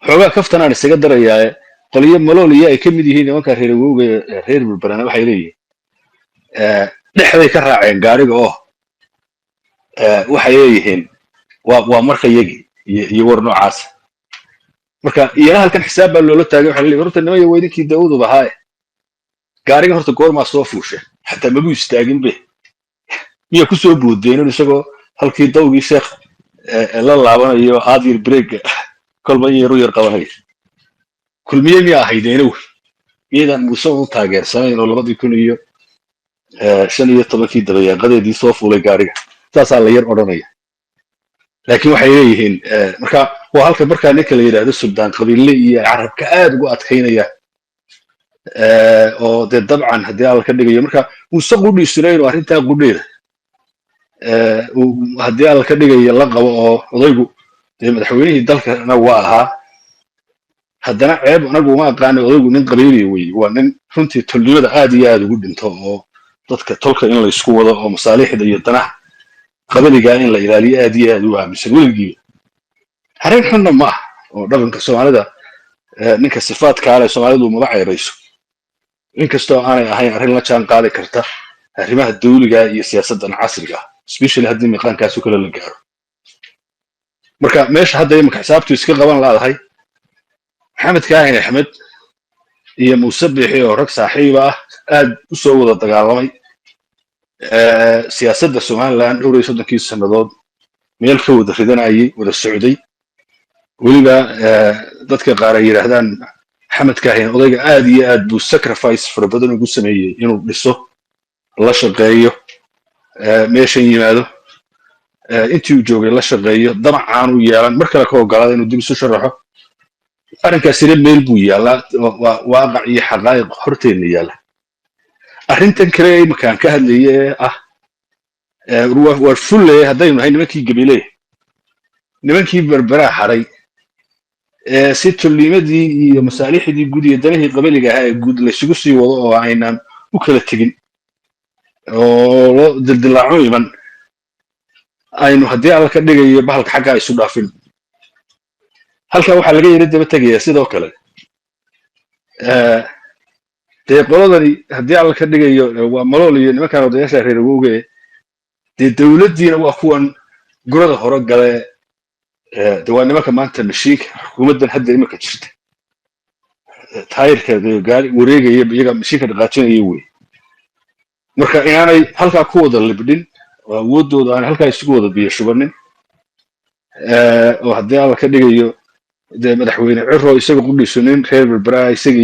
xoogaa kaftan aan isaga darayaa qoliyo malooliya ay ka mid yihiin nimanka reer awowga reer burburana waxay leeyihiin dhexday ka raaceen gaariga oo waxay leeyihiin waa marka yagi iyo war noocaas marka iyana halkan xisaab baa loola taagay waxa leeyahay horta nimaya weydinkii daawud ahaa gaariga horta goormaa soo fuushay xataa magu istaagin be miya ku soo boodeen isagoo halkii dawgii sheekh la laabanayo aadir break kolba yar qabanay kulmiye miya ahaydeen iyadan muuse u taageersanay oo 2015 dabayaaqadeedii soo fuulay gaariga saasaa la yar odhanaya laakiin waxay leeyihiin marka waa halka markaa ninka la yidhaahdo suldaan qabiille iyo carabka aad ugu adkaynaya oo dee dabcan haddii alla ka dhigayo marka muuse qudhiisuna inuu arrintaa qudheeda haddii alla ka dhigayo la qabo oo odaygu dee madaxweynihii dalkana waa ahaa haddana ceeb anagu uma aqaano odaygu nin qabiiliya wey waa nin runtii tolnimada aad iyo aad ugu dhinto oo dadka tolka in la isku wado oo masaalixda iyo danaha qabaligaa in la ilaaliyo aad iyo aad u aaminsan weligiiba arrin xunna ma ah oo dhaqanka soomaalida ninka sifaadka leh soomaalidu maba ceebayso inkastoo aanay ahayn arrin la jaan qaadi karta arrimaha dawliga iyo siyaasaddan casriga ah especially haddii miiqaankaas kale la gaaro marka meesha hadda imika xisaabtu iska qaban laadahay maxamed kaahin axmed iyo muuse biixi oo rag saaxiiba ah aad u soo wada dagaalamay siyaasadda somaliland dhowr iyo 30 sannadood meel ka wada ridanayay wada socday weliba dadka qaar ay yidhaahdaan maxamed kaahin odayga aad iyo aad buu sacrifice fara badan ugu sameeyey inuu dhiso la shaqeeyo meeshan yimaado intii uu joogay la shaqeeyo damacaan u yeelan mar kale ka ogolaada inuu dib isu sharaxo arrinkaasina meel buu yaallaa waa waaqac iyo xaqaa'iq horteenna yaalla arrintan kale ee imakaan ka hadlaya ee ah waa fulle haddaynu nahay nimankii gabiley nimankii berberaa xaray si tolnimadii iyo masaalixdii guud iyo danihii qabaliga ahaa ee guud laysugu sii wado oo aynaan u kala tegin oo loo dildilaaco iman aynu haddii alla ka dhigayo bahalka xaggaa isu dhaafin halkaa waxaa laga yara daba tegayaa sidoo kale dee qoladani haddii alla ka dhigayo waa malool iyo nimankan odayaasha reer awowga dee dawladdiina waa kuwan gurada hore gale de waa nimanka maanta mashiinka xukuumaddan hadda iminka jirta taayirka gaari wareegaya iyaga mashiinka dhaqaajinaya wey marka inaanay halkaa ku wada libdhin oo awooddooda aanay halkaa isugu wada biyo shubanin oo haddii alla ka dhigayo dee madaxweyne ciro isaga qudhiisu nin reer berberaa isaga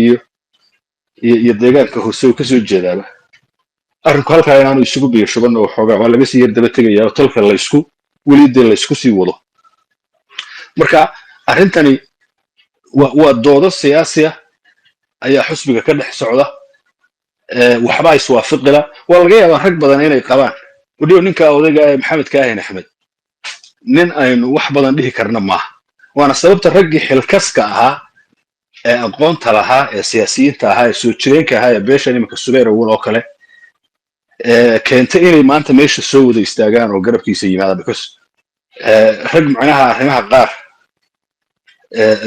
iyo deegaanka hoose uu kasoo jeedaaba arrinku halkaa inaanu isugu biyo shuban oo xoogaa waa laga sii yar daba tegayaa oo tolka weli dee laysku sii wado marka arrintani waa doodo siyaasi ah ayaa xusbiga ka dhex socda waxbaa iswaafiqila waa laga yaabaa rag badan inay qabaan udhiyo ninka odayga ee maxamed kaahin axmed nin aynu wax badan dhihi karna maaha waana sababta raggii xilkaska ahaa ee aqoonta lahaa ee siyaasiyiinta ahaa ee soo jireenka ahaa ee beeshan iminka subeer awal oo kale keentay inay maanta meesha soo wada istaagaan oo garabkiisa yimaada because rag macnaha arrimaha qaar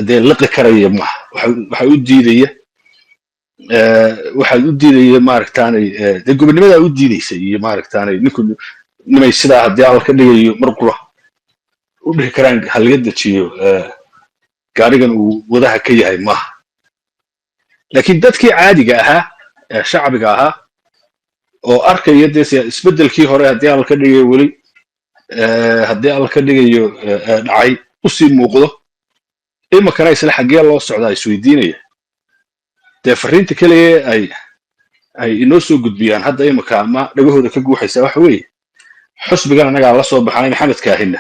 dee liqi karaya maaha waxaa u diidaya maaragtaanay dee gobonnimadaa u diidaysa iyo maaragtaanay nimay sidaa haddii alla ka dhigayo mar qura u dhihi karaan halaga dejiyo gaarigan uu wadaha ka yahay maaha laakiin dadkii caadiga ahaa ee shacbiga ahaa oo arkaya dee isbeddelkii hore haddii alla ka dhigayo weli haddii alla ka dhigayo dhacay usii muuqdo iminkana isla xaggee loo socdaa isweydiinaya dee fariinta keliya ay inoo soo gudbiyaan hadda iminka ama dhagahooda ka guuxaysa waxa weeye xusbigan annagaa la soo baxanay maxamed kaahinna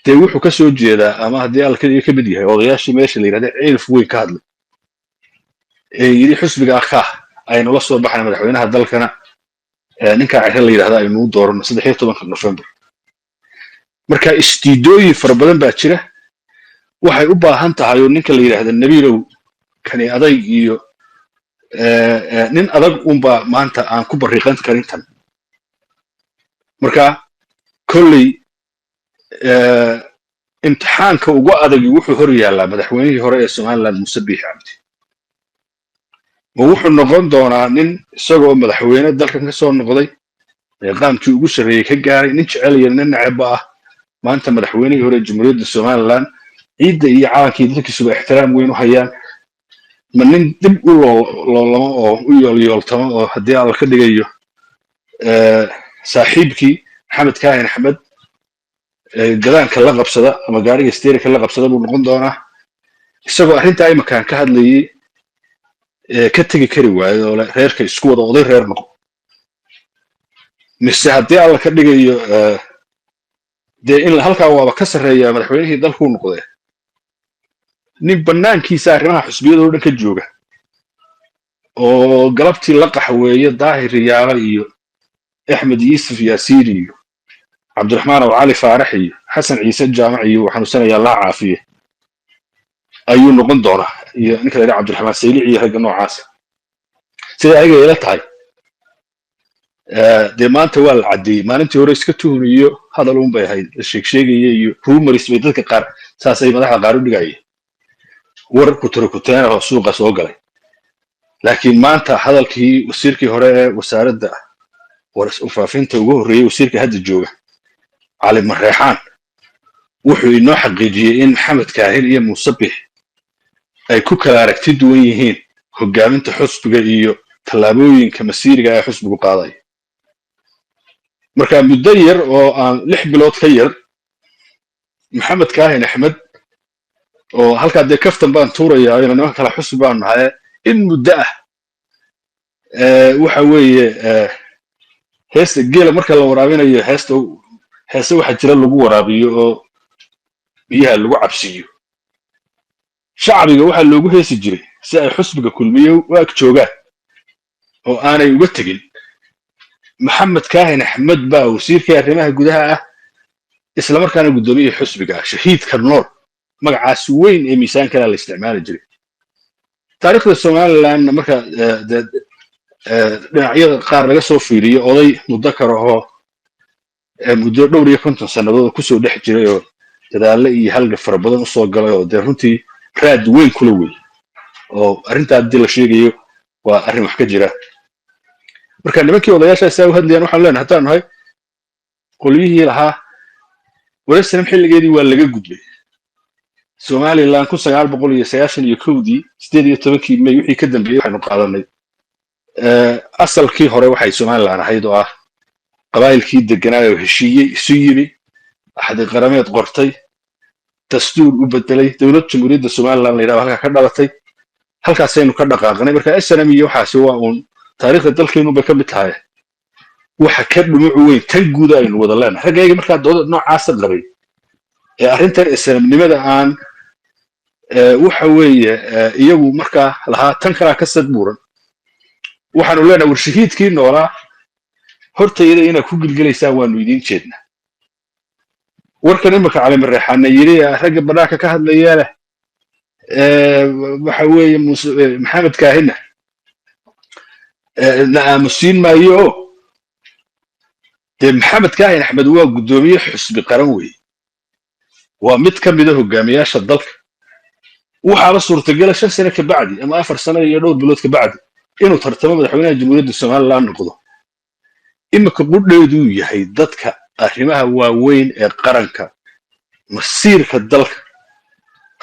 dee wuxuu ka soo jeedaa ama haddii alla keliya ka mid yahay odayaashii meesha la yidhahda cilif weyn ka hadlay ee yidhi xusbigaa kaah aynu la soo baxnay madaxweynaha dalkana ninkaa cire la yidhahda aynu u doorano 13 November marka istiidooyin fara badan baa jira waxay u baahan tahay oo ninka la yidhaahda nabiilow kani adag iyo nin adag unba maanta aan ku bariiqan karin tan marka kolley imtixaanka ugu adag wuxuu hor yaallaa madaxweynihii hore ee somaliland Muuse Biixi Cabdi ma wuxuu noqon doonaa nin isagoo madaxweyne dalkan ka soo noqday ee qaamkii ugu sarreeyay ka gaaray nin jecel iyo nin necebba ah maanta madaxweynihii hore jamhuuriyadda somaliland ciidda iyo calankii dadkiisuba ixtiraam weyn u hayaan ma nin dib u loolamo oo u yoolyooltamo oo haddii alla ka dhigayo saaxiibkii maxamed kaahin axmed gadaanka la qabsada ama gaariga steerika la qabsada buu noqon doonaa isagoo arrintaa imakaan ka hadlayay ka tegi kari waayo oo reerka isku wada oday reer noqo mise haddii alla ka dhigayo dee in halkaa waaba ka sarreeya madaxweynihii dalkuu noqdee nin bannaankiisa arrimaha xusbiyada oo dhan ka jooga oo galabtii la qaxweeye daahir riyaala iyo axmed yuusuf yaasiin iyo cabdiraxmaan aw cali faarax iyo xasan ciise jaamac iyo uu xanuunsanayaa allah caafiye ayuu noqon doonaa iyo ninka la yidhaha cabdiraxmaan saylic iyo ragga noocaasa sida ayaga ila tahay dee maanta waa la caddeeyey maalintii hore iska tuhuniyo hadal uun bay ahayd la sheegsheegaya iyo rumaris bay dadka qaar saasay madaxda qaar u dhigayeen war kuturkuteen oo suuqa soo galay laakiin maanta hadalkii wasiirkii hore ee wasaaradda warfaafinta ugu horreeyey wasiirka hadda jooga cali mareexaan wuxuu inoo xaqiijiyey in maxamed kaahin iyo muuse biixi ay ku kala aragti duwan yihiin hogaaminta xusbiga iyo tallaabooyinka masiiriga ee xusbigu qaadaya marka muddo yar oo aan 6 bilood ka yar maxamed kaahin axmed oo halkaa dee kaftan baan tuurayaa ina nimanka kala xusbi baan nahay in muddo ah waxa weeye heesta geela marka la waraabinayo heesta waxa jira lagu waraabiyo oo biyaha lagu cabsiyo shacbiga waxa loogu heesi jiray si ay xusbiga kulmiyo u ag joogaan oo aanay uga tegin maxamed kaahin axmed baa wasiirkii arrimaha gudaha ah isla markaana guddoomiye xusbiga ah shahiidka nool magacaas weyn ee miisaankana la isticmaali jiray taariikhda somaliland marka dhinacyada qaar laga soo fiiriyo oday mudakar ahoo muddo dhowr iyo 50 sannadood kusoo dhex jiray oo dadaalle iyo halga fara badan usoo galay oo dee runtii raad weyn kula wey oo arrintaa haddii la sheegayo waa arrin wax ka jira marka nimankii odayaashaas ay u hadlayaan waxaan leenahay haddaan nahay qolyihii lahaa waraysanam xilligeedii waa laga gudbay somaliland 1991dii 18 May wixii ka dambeeyay waxaynu qaadanay asalkii hore waxay somaliland ahayd oo ah qabaa'ilkii deganaa oo heshiiyey isu yimi axdi qarameed qortay dastuur u bedelay dowlad jamhuuriyadda somaliland la yidhahdo halkaa ka dhalatay halkaasaynu ka dhaqaaqnay marka snm iyo waxaasi waa uun taariikhda dalkeenu bay ka mid tahay waxa ka dhumuc weyn tan guud aynu wada leenahay raggayga markaa dooda noocaasa qabay ee arrintan snmnimada aan waxa weeye iyagu markaa lahaa tan kalaa ka sadbuuran waxaanu leenahay war shahiidkii noolaa hortayda inaad ku gilgelaysaan waanu idiin jeednaa warkan imika cali mareexaana yidhi ragga bannaanka ka hadlaya leh waxa weeye maxamed kaahina na aamusiin maayo oo dee maxamed kaahin axmed waa guddoomiye xusbi qaran weeye waa mid ka mida hogaamiyaasha dalka waxaaba suurtagala 5 sano ka bacdi ama 4 sano iyo dhowr bilood ka bacdi inuu tartamo madaxweynaha jamhuuriyadda somaliland noqdo imika qudheeduu yahay dadka arrimaha waaweyn ee qaranka masiirka dalka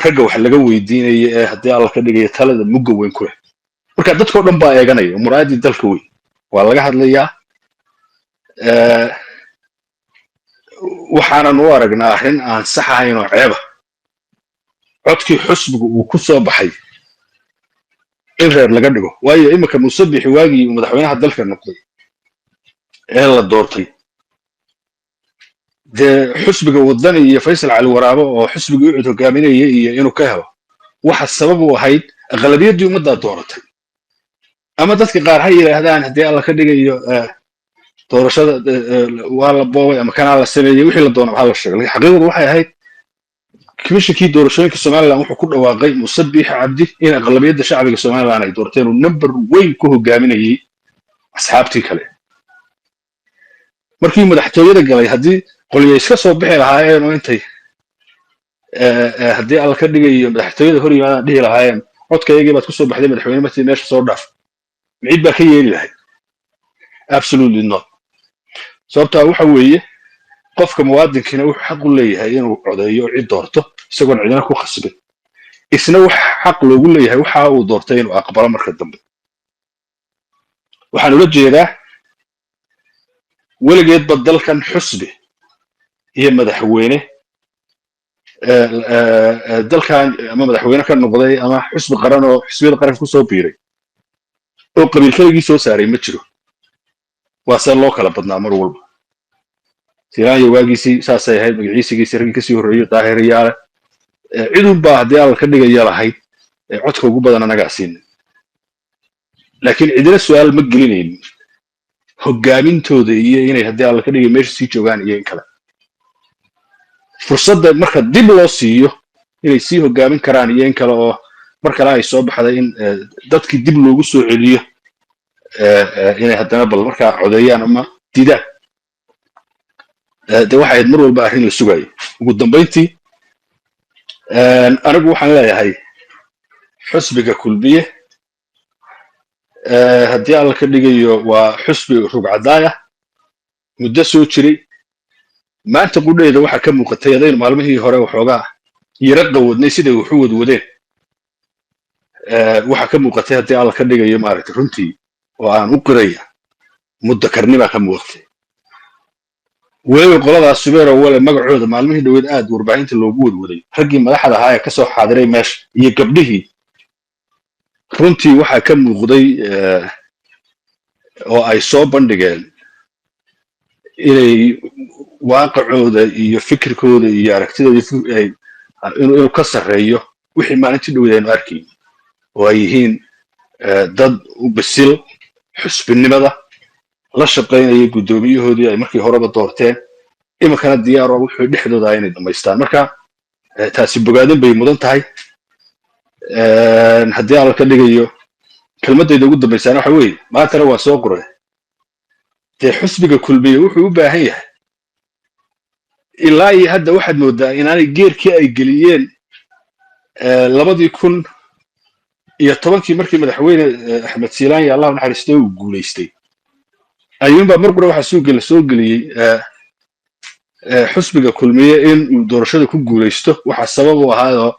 ragga wax laga weydiinaya ee haddii alla ka dhigaya talada mugga weyn ku leh marka dadkoo dhan baa eeganaya muraadii dalka weyn waa laga hadlayaa waxaanan u aragnaa arrin aan sax ahayn oo ceeba codkii xusbiga uu ku soo baxay in reer laga dhigo waayo imika Muuse Biixi waagii madaxweynaha dalka noqday ee la doortay dee xusbiga wadani iyo Faysal Cali Waraabo oo xusbiga u cid hogaaminaya iyo inuu ka helo waxa sabab u ahayd aqlabiyadii ummadda dooratay ama dadka qaar hay yiraahdaan haddii alla ka dhigayo doorashada waa la boobay ama kana la sameeyay wixii la doono waxa la sheegay xaqiiqadu waxay ahayd كمشكي دورشوينك Soomaaliland wuxuu ku dhawaaqay Muuse Biixi Cabdi in aqlabiyada shacbiga Soomaaliland ay doorteen oo number weyn ku hogaaminayay asxaabtii kale markii madaxtooyada galay hadii qoliyo iska soo bixi lahaayeen oo intay haddii alla ka dhigayo madaxtooyada hor yimaadaan dhihi lahaayeen codkaygii baad kusoo baxday madaxweyne markii meesha soo dhaaf micid baa ka yeeli lahayd absolutely not sababtaa waxa weeye qofka muwaadinkiina wuxuu xaq u leeyahay inuu codeeyo cid doorto isagoon cidina ku khasbin isna wax xaq loogu leeyahay waxa uu doortay inuu aqbalo marka dambe waxaan ula jeedaa weligeedba dalkan xusbi iyo madaxweyne dalkan ama madaxweyne ka noqday ama xusbi qaran oo xisbiyada qaranka kusoo biiray oo qabiil keligii soo saaray ma jiro waa see loo kala badnaa mar walba silaanya waagiisii saasay ahayd magaciisigiisii raggii kasii horreeyey daahiriyaale cidun baa haddii alla ka dhigaya lahayd codka ugu badan anagaa siinin laakiin cidina su-aal ma gelinaynin hogaamintooda iyo inay haddii alla ka dhigay meesha sii joogaan iyo in kale fursadda marka dib loo siiyo inay sii hogaamin karaan iyo in kale oo mar kale ay soo baxday in dadkii dib loogu soo celiyo inay haddana bal markaa codeeyaan ama didaan de waxay ahayd mar walba arrin la sugayo ugu dambayntii anigu waxaan leeyahay xusbiga kulmiye haddii alla ka dhigayo waa xusbi rugcadaaya muddo soo jiray maanta qudheeda waxaa ka muuqatay adaynu maalmihii hore waxoogaa yara qawadnay siday waxu wadwadeen waxaa ka muuqatay haddii alla ka dhigayo maaragtay runtii oo aan u qiraya muddakarnibaa ka muuqatay weliba qoladaas subeer oo wale magacooda maalmihii dhaweed aad warbaahinta loogu wadwaday raggii madaxda ahaa ee kasoo xaadiray meesha iyo gabdhihii runtii waxaa ka muuqday oo ay soo bandhigeen inay waaqicooda iyo fikirkooda iyo aragtidooda inuu ka sarreeyo wixii maalintii dhaweed aynu arkayn oo ay yihiin dad u bisil xusbinimada la shaqaynaya guddoomiyahoodii ay markii horeba doorteen iminkana diyaar oo wuxuu dhexdooda inay dhammaystaan marka taasi bogaadin bay mudan tahay haddii alla ka dhigayo kelmaddayda ugu dambaysaana waxa weeye maantana waa soo qoray dee xusbiga kulmiye wuxuu u baahan yahay ilaa iyo hadda waxaad moodaa inaanay geerkii ay geliyeen 2010 markii madaxweyne axmed siilaanya allah naxariistay uu guulaystay ayuunbaa mar qura waxaa suuqa la soo geliyey xusbiga kulmiye in uu doorashada ku guulaysto waxaa sabab u ahaayoo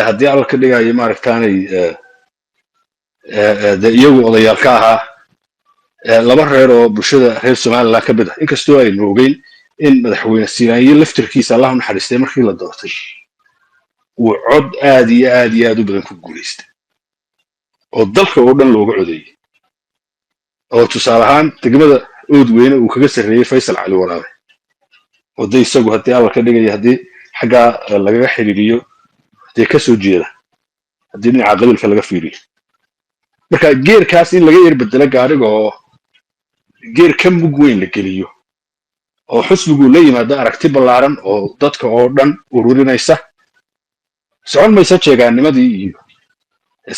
haddii alla ka dhigayo maaragtaanay de iyagu odayaal ka ahaa laba reer oo bulshada reer somaliland ka mid ah inkastoo aynu ogeyn in madaxweyne siilaanyo laftirkiisa allah naxariistay markii la doortay uu cod aad iyo aad iyo aad u badan ku guulaystay oo dalka oo dhan looga codeeyey oo tusaale ahaan degmada oodweyne uu kaga sarreeyey faysal cali waraabe oo de isagu haddii alla ka dhigaya haddii xaggaa lagaga xiriiriyo dee ka soo jeeda haddii dhinaca qabiilka laga fiiriyo marka geerkaas in laga yar bedelo gaadhiga oo geer ka mug weyn la geliyo oo xusbigu la yimaado aragti ballaaran oo dadka oo dhan ururinaysa socon maysa jeegaanimadii iyo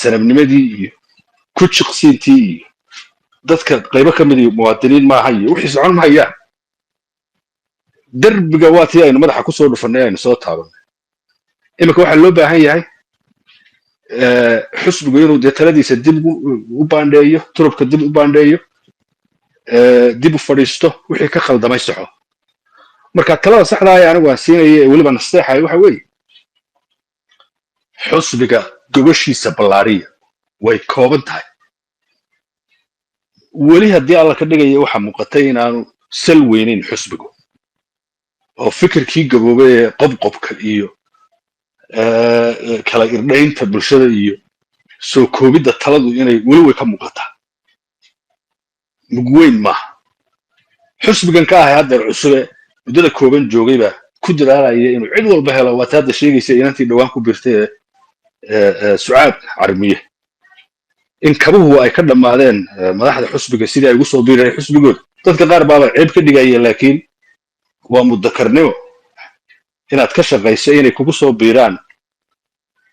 sanabnimadii iyo ku jiqsiintii iyo dadka qaybo ka mid iyo muwaadiniin maaha iyo wixii socon mahayaan derbiga waa tii aynu madaxa kusoo dhufannay aynu soo taabanay iminka waxaa loo baahan yahay xusbigu inuu dee taladiisa dib u baandheeyo turubka dib u baandheeyo dib u fadhiisto wixii ka khaldamay soxo marka talada saxda ah anigu aan siinaya ee weliba nasteexaya waxa weeye xusbiga gobashiisa ballaariya way kooban tahay weli haddii alla ka dhigaya waxaa muuqatay inaanu sal weynayn xusbigu oo fikirkii gaboobay ee qobqobka iyo kala irdhaynta bulshada iyo soo koobidda taladu inay weli way ka muuqataa mugweyn maaha xusbigan ka ahay haddeer cusube muddada kooban joogay baa ku dadaalaya inuu cid walba helo waata hadda sheegaysa inantii dhowaan ku birtay sucaad carmiye in kabuhu ay ka dhammaadeen madaxda xusbiga sidii ay ugu soo biireen xusbigooda dadka qaar baaba ceeb ka dhigaya laakiin waa muddakarnimo inaad ka shaqayso inay kugu soo biiraan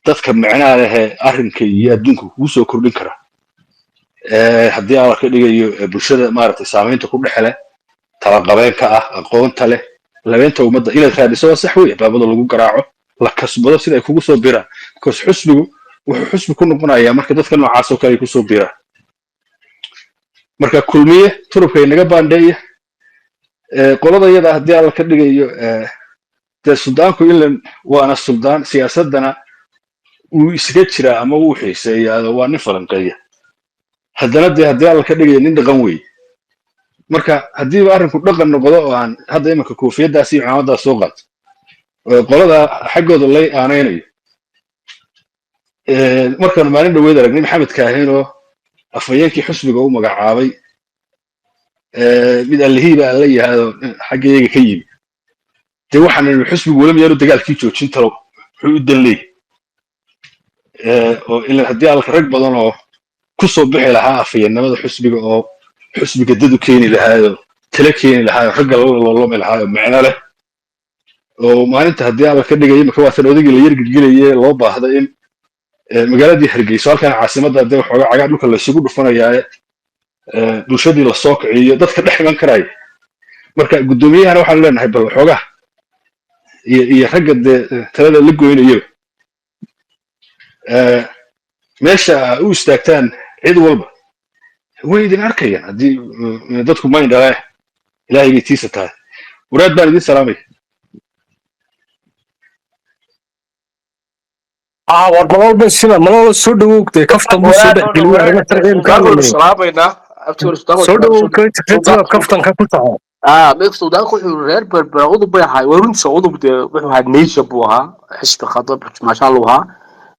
dadka macnaha lehee arrinka iyo adduunka kugu soo kordhin kara haddii alla ka dhigayo bulshada maaragtay saamaynta ku dhexle talaqabeenka ah aqoonta leh labeenta ummadda inaad raadiso waa sax wey baabada lagu garaaco la kasbado sida ay kugu soo biraan because xusbigu wuxuu xusbi ku noqonayaa marka dadka noocaas oo kale ay ku soo biraan marka kulmiye turubka inaga baandheeya qolada iyada haddii alla ka dhigayo dee suldaanku ilan waana suldaan siyaasadana wuu isaga jiraa ama wuu xiiseeyaa waa nin falanqeeya haddana dee haddii alla ka dhigayo nin dhaqan weeye marka haddiiba arrinku dhaqan noqdo oo aan hadda imanka koofiyaddaas iyo cimaamadaas soo qaato qolada xaggooda lay aanaynayo markaanu maalin dhaweed aragnay maxamed kaahin oo afhayeenkii xusbiga u magacaabay mid allihiiba aan la yihahdo xaggeyaga ka yimi dee waxaan xusbigu weli miyaanu dagaalkii joojin talo wuxuu u dan leeyahy oo ilan haddii alka rag badan oo ku soo bixi lahaa afhayeennimada xusbiga oo xusbiga dad u keeni lahaayo tala keeni lahaayo ragga lolomi lahaayo micno leh oo maalinta haddii alla ka dhigaya marka waatan odaygii la yargedgelaye loo baahda in magaaladii hargeyso halkan caasimadda dee waxoogaa cagaa dhulka laysugu dhufanayaaye bulshadii lasoo kiciyo dadka dhex iman karaya marka guddoomiyahana waxaanu leenahay bal waxoogaa iyo ragga dee talada la goynayaba meesha u istaagtaan cid walba way idin arkayaan haddii dadku mayn dhalee ilaahay bay tiisa tahay waraad baan idin salaamaya war malol soo dhawowgtay kaftan buu soo dhexgeliyo arrimo tarqeen ka hadlo salaamayna abtiir soo dhawow kaftan ka ku tahay meeq suudaanku wuxuu reer berberaaqadu bay ahay warunta udubde wuxuu ahaa nation buu ahaa xisbi khadab maasha Allah ahaa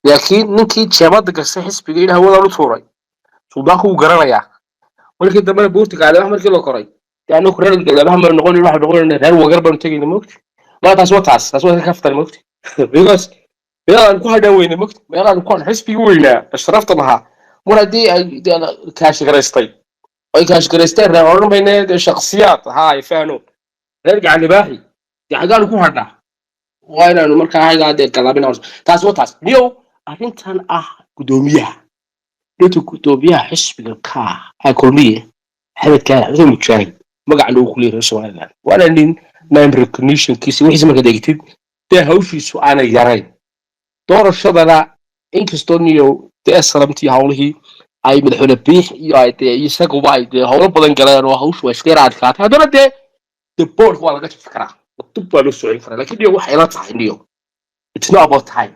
laakiin ninkii jeebada gasay xisbiga ilaahay wada u tuuray suudaanku uu garanayaa markii dambe Boortiga markii loo koray yaanu reer galbeedha mar noqon wax noqon reer wagar baan tagay moogti ma taas waa kaftan moogti because meelaan ku hadhan weyne moogti meelaan ku xisbiga weynaa sharafta lahaa mar hadii ay kaash gareystay ay kaash gareysteen reer ormayne shakhsiyaad haay faano reer gacan baahi xagaan ku hadha waa inaanu markaa haygaade galabina taas waa taas niyo arrintan gudoomiyaha gudoomiyaha xisbiga ka kulmiye xabad ka wuxuu muujinay magaca loo ku leeyahay Soomaaliland waana nin name recognition kiisi wixii markaa degtid taa hawshiisu aan yarayn doorashadana inkastoo niyo SLMT hawlihii ay madaxweyne biix iyo ay isaguba ay hawlo badan galeen oo hawshu way iska raadkaatay haddana the board waa laga fikiraa dib baa loo socon karaa laakiin niyo waxay la tahay niyo it's not about time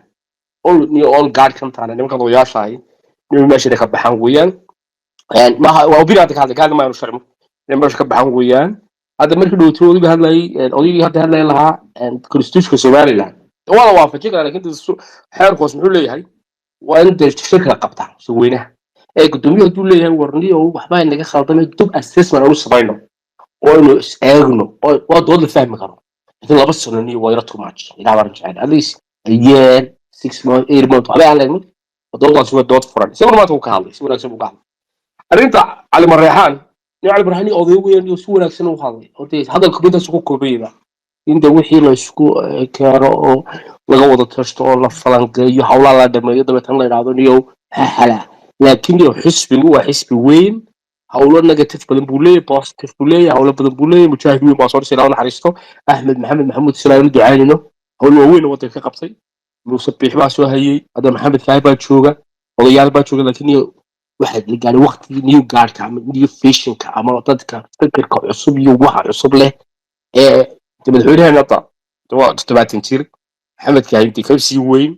all guard kan taana nimanka odayaasha niyo meesha ka baxan weeyaan ma waa ubinaad ka hadlay ma sharmo meesha ka baxan weeyaan hadda markii dhowto uga hadlay odaygii hadlay lahaa constitution Somaliland wala waafajin kara laakiin xeerkoos muxuu leeyahay waa in shirka qabtaa soo weynaha gudoomiyaha duu leeyahay warniyo waxba inaga khaldamay dub assessment oo samayno oo inuu eegno oo dood la fahmi karo laakiin laba sano niyo waa too much ilaa waran jecel at least a year 6 months 8 months waxba aan leeyahay dooddaas waa dood furan isagoo maanta uu ka hadlay si wanaagsan uu ka hadlay arrinta cali marreexaan cali marreexaan oday weyn iyo si wanaagsan uu hadlay oo hadalku midaas ku koobayba inta wixii la isku keeno oo laga wada tashto oo la falanqeeyo hawlaha la dhameeyo dabatan la yiraahdo niyo hala laakiin iyo xisbigu waa xisbi weyn hawlo negative badan buu leeyahay positive buu leeyahay hawlo badan buu leeyahay mujaahidiin baa soo dhashay naxariisto Ahmed Maxamuud Salaam ducaanino hawlo weyn oo ka qabtay Muuse Biix baa soo hayay Adam Maxamed Faay baa jooga odayaal baa jooga laakiin iyo waxa la gaaray waqti new guard ama new fashion ka ama dadka fikirka cusub iyo waxa cusub leh madaxweynaha nabta waa 70 jir Maxamed Faay intii ka sii weyn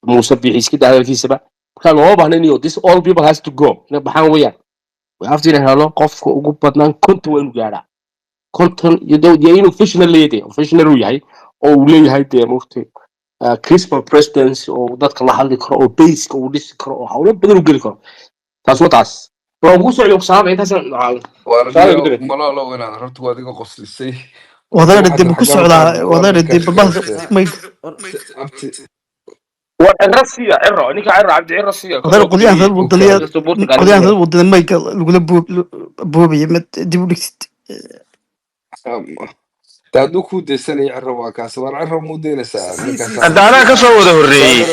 Muuse Biix iska daalkiisaba kan loo baahnay iyo this all people has to go ina baxan weeyaan way aftiin helo qofka ugu badnaan konton weyn gaara konton iyo inuu professional leeyahay professional uu yahay oo uu leeyahay deemoofti Christmas presidents oo dadka la hadli karo oo base oo dhisi karo oo hawlo badan u gali karo taas wataas waa ugu soo yoqsaab intaas malalo inaad horta waad iga qoslisay wadada dib ku socdaa wadada dib bal may والرسية عرة نيك عرة عبد الرسية هذا القضية هذا الوطنية القضية هذا الوطنية ما يقول بوبي ديبولكت تادو كود السنة يعرف واكاس وعرف مودين ساعة أنا كسر وده الري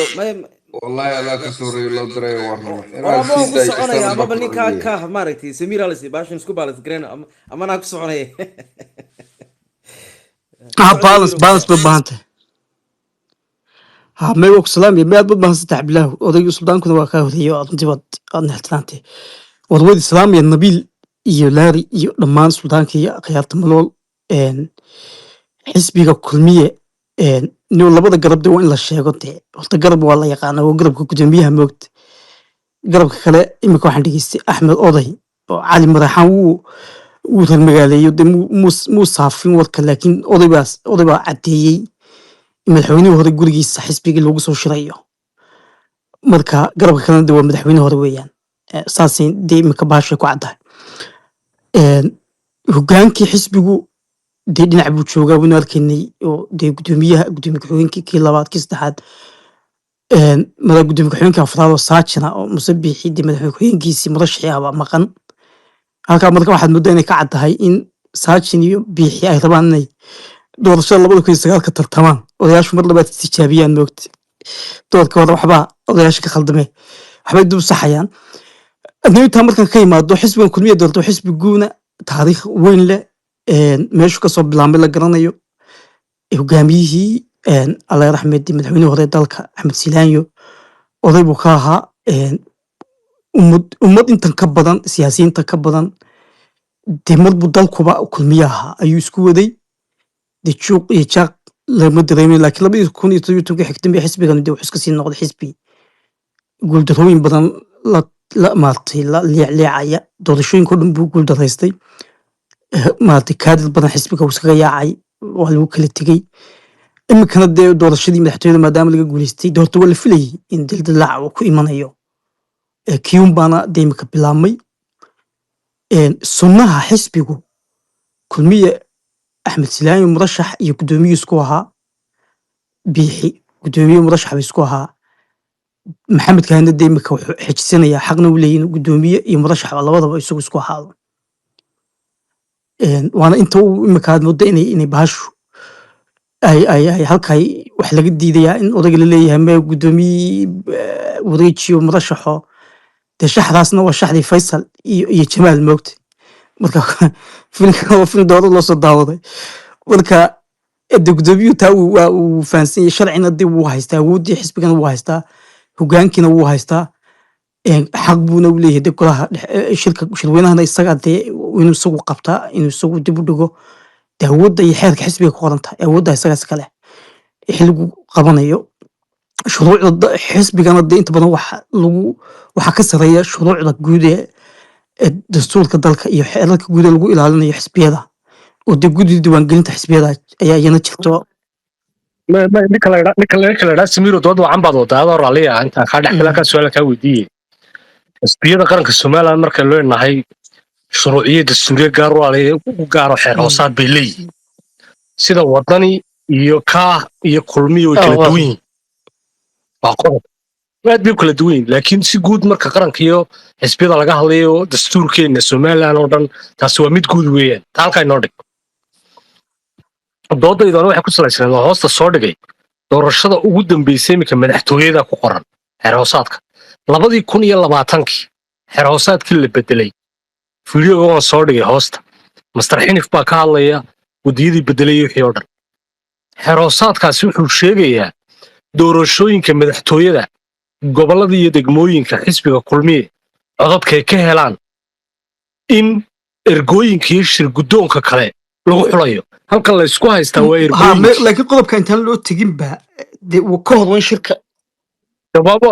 والله لا كسر ولا دري ورنا أنا بقول أنا يا ما بني كا ماركتي سمير على سي باش نسكب على سكرين أما أنا كسر أنا بالانس ببانته ها ما يوك سلام ما أدب ما استعب بالله وضيق السودان كنا وكاه هي أنتبه أن احتلانته وضوي السلام يا النبيل يولاري لما السودان كي قيادة ملول إن حسبي كلمية إن نقول لبض قرب دوين لا شيء قلت قرب والله يقانا وقرب كجنبيها موت قرب كلا إما كان دقيستي أحمد أوضي علي مرحان وذا المجالي يدم مو صافين ورك لكن أوضي بس عديي مدحويني وهذا يقول جيس حسبي اللي هو شريه مركا قرب كلا دوا مدحويني هذا ويان ساسين دي مكباش يكو عده هجانكي حسبي دي نعبو شوغا ونالكني دي قدومي كحوينكي كي لباد كي سدحاد مدى قدومي كحوينكي أفراد وساجنا ومسبيحي دي مدحوينكيسي مرشحي هوا مقن halka marka waxaad muddo inay ka cad tahay in saajin iyo biixi ay rabaan inay doorashada 2009 ka tartamaan odayaashu mar labaad tijaabiyaan moogti doorka wada waxba odayaasha ka khaldamay waxbay dib saxayaan adniinta markan ka yimaado xisbiga kulmiye doorto xisbi guuna taariikh weyn leh meeshu ka soo bilaabay la garanayo hogaamiyihii Allah raxmadi madaxweynaha hore dalka Axmed Silaanyo oday buu ka ahaa ummad intan ka badan siyaasiyiinta ka badan dee marbu dalkuba kulmiyaha ayuu isku waday dee juuq iyo jaaq lama dareemin laakiin 2017 xigtan bay xisbigan dee wuxuu iska sii noqday xisbi guuldarrooyin badan la maartay la leecleecaya doorashooyinka dhan buu guuldaraystay maartay kaadid badan xisbiga uu iskaga yaacay waa lagu kala tegey iminkana dee doorashadii madaxtooyada maadaama laga guulaystay doorta waa la filayay in dildilaac uu ku imanayo كيوم بانا ديما كبلامي سنها حسبيقو كلمية أحمد سلامي مرشح يقدومي يسكوها بيحي قدومي مرشح بيسكوها محمد كان ديما حجسنا يا حقنا ولين قدومي يمرشح والله وضع يسكوها وانا انتو مكاد مدة اني بهاشو اي هالكاي وحلا قد ديديا ان odag leeyahay ma gudoomiye wareejiyo murashaxo shaxdaasna waa shaxdii Faysal iyo Jamaal moogtay marka filin dooro loo soo daawaday marka gudoomiye taa uu faansan sharcina dib uu haystaa awoodii xisbigan uu haystaa hogaankina uu haystaa xaq buuna u leeyahay golaha shirka shirweynahana isaga inuu isagu qabtaa inuu isagu dib u dhigo awoodda iyo xeerka xisbiga ku qoran tahay awoodda isaga kale xilligu qabanayo shuruucda xisbigana inta badan waxa ka sareeya shuruucda guud ee dastuurka dalka iyo xeerarka guud ee lagu ilaalinayo xisbiyada oo guddiga diiwaangelinta xisbiyada ayaa iyana jirto ninka Samiro dood wacan baad wadaado raaliya inta ka dhaxla ka su'aal ka weydiiyay xisbiyada qaranka Soomaaliland marka loo nahay shuruuciyada dastuuriga gaar u gaaro xeer hoosaad bay leeyihiin sida wadani iyo ka iyo kulmiyo kala duwan aad bay kala duwan laakiin si guud marka qaranka iyo xisbiyada laga hadlayo dastuurkeena Soomaaliland oo dhan taas waa mid guud weeyaan halka inoo dhig doodayda waxay ku salaysan hoosta soo dhigay doorashada ugu dambeysay imika madaxtooyada ku qoran xeer hoosaadka 2020 xeer hoosaadkii la bedelay fiidiyooga waan soo dhigay hoosta master xinif baa ka hadlaya wadiyadii bedelay wixii oo dhan xeer hoosaadkaasi wuxuu sheegayaa doorashooyinka madaxtooyada gobolada iyo degmooyinka xisbiga kulmiye codadkay ka helaan in ergooyinka iyo shir guddoonka kale lagu xulayo halka la isku haystaa waa ergooyinka laakiin qodobka intaan loo tegin ba uu ka horwan shirka jawaabo